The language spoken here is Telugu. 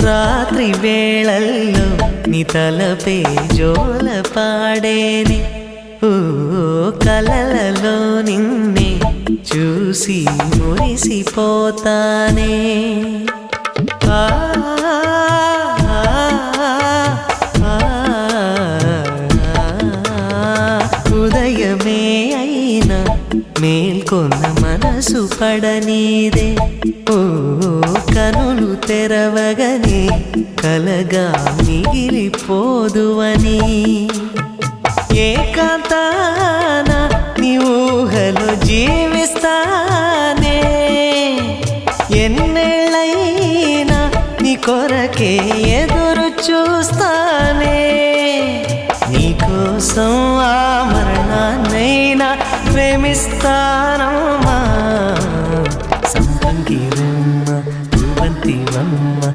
రాత్రి వేళల్లో నీ తలపే జోల పాడేనే ఓ కలలలో నిన్నే చూసి మురిసిపోతానే ఆ ఉదయమే అయినా మేల్కొన్న మనసు పడనీదే ఓ కనులు తెరవగనే కలగా మిగిలిపోదువని ఏకాంతాన నీ ఊహలో జీవిస్తానే ఎన్నేళ్ళైనా నీ కొరకే ఎదురు చూస్తానే నీకోసం ఆ మరణాన్నైనా ప్రేమిస్తాను